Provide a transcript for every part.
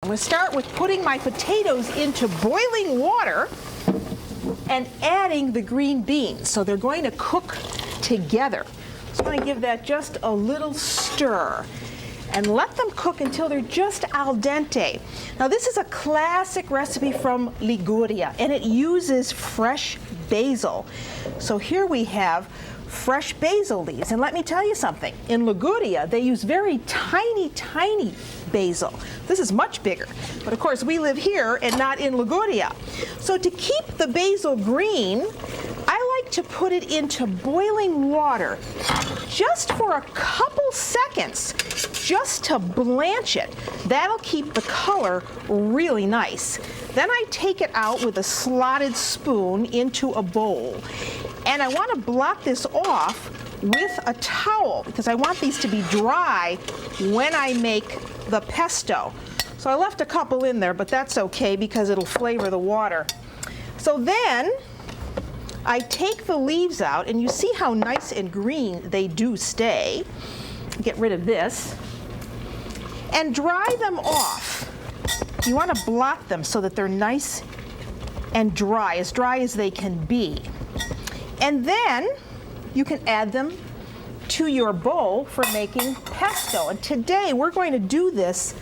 I'm going to start with putting my potatoes into boiling water and adding the green beans. So they're going to cook together. So I'm going to give that just a little stir and let them cook until they're just al dente. Now this is a classic recipe from Liguria, and it uses fresh basil. So here we have fresh basil leaves. And let me tell you something. In Liguria, they use very tiny, tiny basil. This is much bigger. But of course, we live here and not in Liguria. So to keep the basil green, I like to put it into boiling water just for a couple seconds, just to blanch it. That'll keep the color really nice. Then I take it out with a slotted spoon into a bowl. And I want to blot this off with a towel because I want these to be dry when I make the pesto. So I left a couple in there, but that's okay because it'll flavor the water. So then I take the leaves out, and you see how nice and green they do stay. Get rid of this. And dry them off. You want to blot them so that they're nice and dry as they can be. And then you can add them to your bowl for making pesto. And today we're going to do this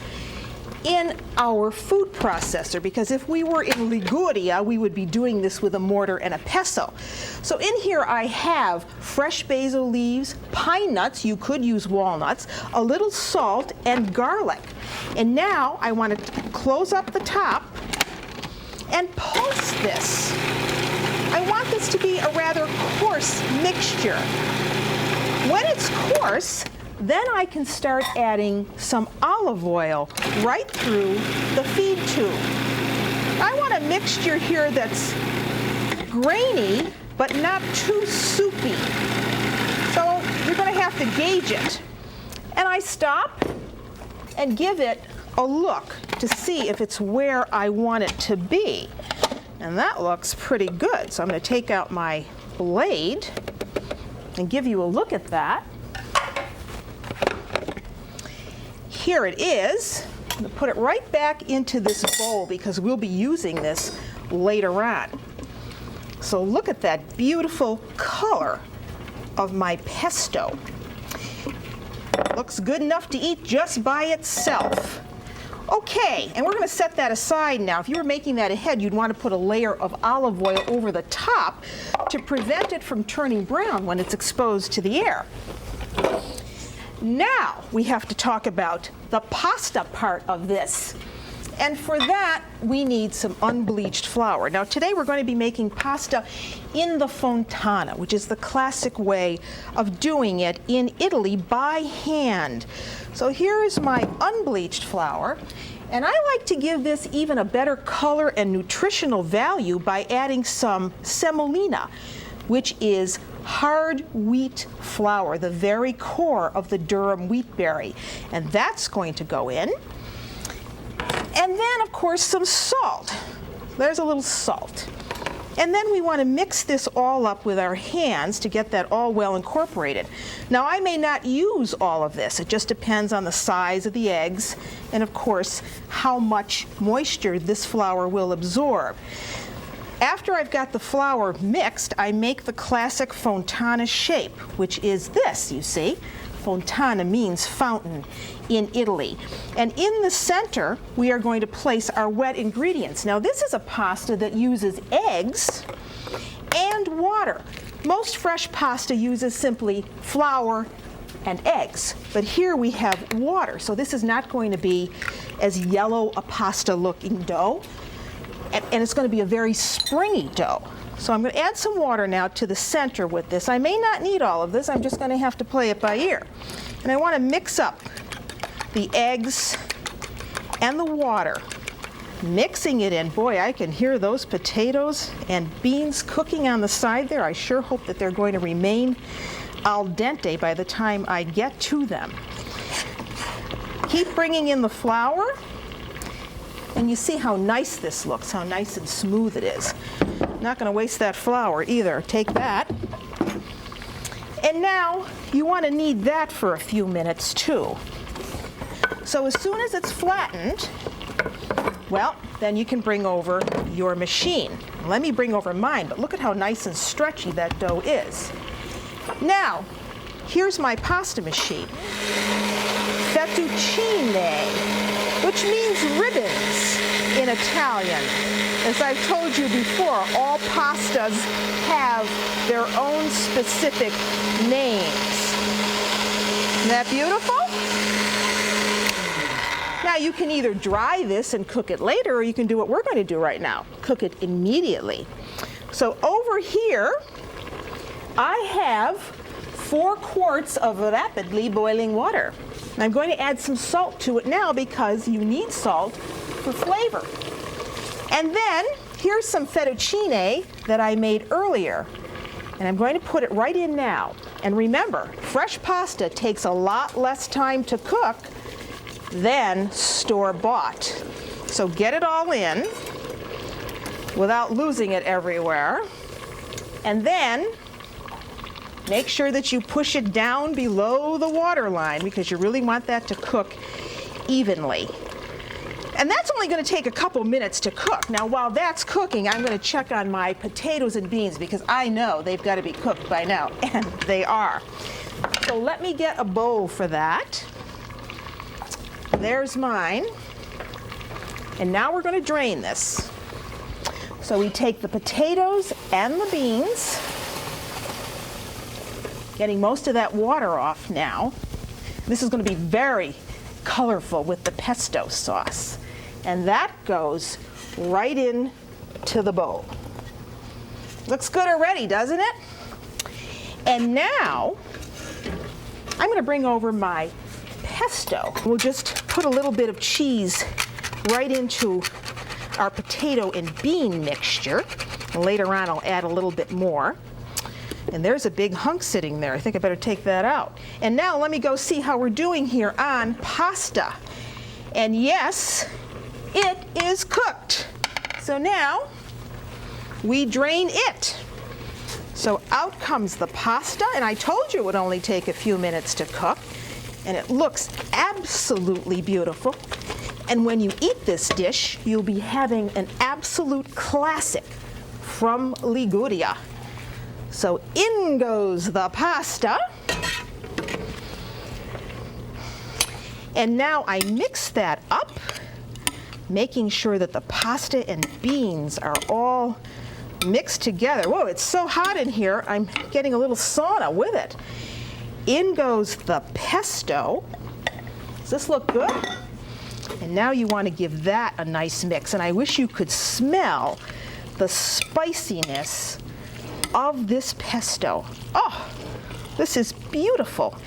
in our food processor, because if we were in Liguria, we would be doing this with a mortar and a pestle. So in here I have fresh basil leaves, pine nuts, you could use walnuts, a little salt, and garlic. And now I want to close up the top and pulse this. I want this to be a rather coarse mixture. When it's coarse, then I can start adding some olive oil right through the feed tube. I want a mixture here that's grainy, but not too soupy. So you're going to have to gauge it. And I stop and give it a look to see if it's where I want it to be. And that looks pretty good. So I'm going to take out my blade and give you a look at that. Here it is. I'm going to put it right back into this bowl because we'll be using this later on. So look at that beautiful color of my pesto. Looks good enough to eat just by itself. Okay, and we're going to set that aside now. If you were making that ahead, you'd want to put a layer of olive oil over the top to prevent it from turning brown when it's exposed to the air. Now we have to talk about the pasta part of this. And for that, we need some unbleached flour. Now today we're going to be making pasta in the fontana, which is the classic way of doing it in Italy by hand. So here is my unbleached flour. And I like to give this even a better color and nutritional value by adding some semolina, which is hard wheat flour, the very core of the durum wheat berry. And that's going to go in. And then, of course, some salt. There's a little salt. And then we want to mix this all up with our hands to get that all well incorporated. Now, I may not use all of this. It just depends on the size of the eggs and, of course, how much moisture this flour will absorb. After I've got the flour mixed, I make the classic fontana shape, which is this, you see. Fontana means fountain in Italy. And in the center, we are going to place our wet ingredients. Now, this is a pasta that uses eggs and water. Most fresh pasta uses simply flour and eggs, but here we have water. So this is not going to be as yellow a pasta looking dough, and it's going to be a very springy dough. So I'm going to add some water now to the center with this. I may not need all of this. I'm just going to have to play it by ear. And I want to mix up the eggs and the water. Mixing it in. Boy, I can hear those potatoes and beans cooking on the side there. I sure hope that they're going to remain al dente by the time I get to them. Keep bringing in the flour. And you see how nice this looks, how nice and smooth it is. Not going to waste that flour either. Take that. And now you want to knead that for a few minutes too. So as soon as it's flattened, Well, then you can bring over your machine. Let me bring over mine, but look at how nice and stretchy that dough is. Now, here's my pasta machine. Fettuccine, which means ribbons in Italian. As I've told you before, all pastas have their own specific names. Isn't that beautiful? Now you can either dry this and cook it later, or you can do what we're going to do right now, cook it immediately. So over here, I have 4 quarts of rapidly boiling water. And I'm going to add some salt to it now because you need salt for flavor. And then here's some fettuccine that I made earlier. And I'm going to put it right in now. And remember, fresh pasta takes a lot less time to cook than store-bought. So get it all in without losing it everywhere. And then make sure that you push it down below the water line because you really want that to cook evenly. And that's only going to take a couple minutes to cook. Now, while that's cooking, I'm going to check on my potatoes and beans because I know they've got to be cooked by now, and they are. So let me get a bowl for that. There's mine. And now we're going to drain this. So we take the potatoes and the beans, getting most of that water off now. This is going to be very colorful with the pesto sauce. And that goes right in to the bowl. Looks good already, doesn't it? And now I'm going to bring over my pesto. We'll just put a little bit of cheese right into our potato and bean mixture. And later on I'll add a little bit more. And there's a big hunk sitting there. I think I better take that out. And now let me go see how we're doing here on pasta. And yes, it is cooked. So now we drain it. So out comes the pasta, and I told you it would only take a few minutes to cook. And it looks absolutely beautiful. And when you eat this dish, you'll be having an absolute classic from Liguria. So in goes the pasta. And now I mix that up, making sure that the pasta and beans are all mixed together. Whoa, it's so hot in here, I'm getting a little sauna with it. In goes the pesto. Does this look good? And now you want to give that a nice mix. And I wish you could smell the spiciness of this pesto. Oh, this is beautiful.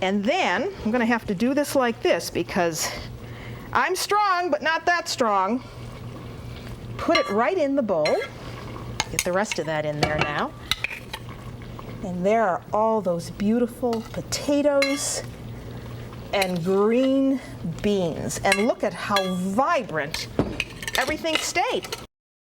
And then I'm going to have to do this like this because I'm strong, but not that strong. Put it right in the bowl. Get the rest of that in there now. And there are all those beautiful potatoes and green beans. And look at how vibrant everything stayed.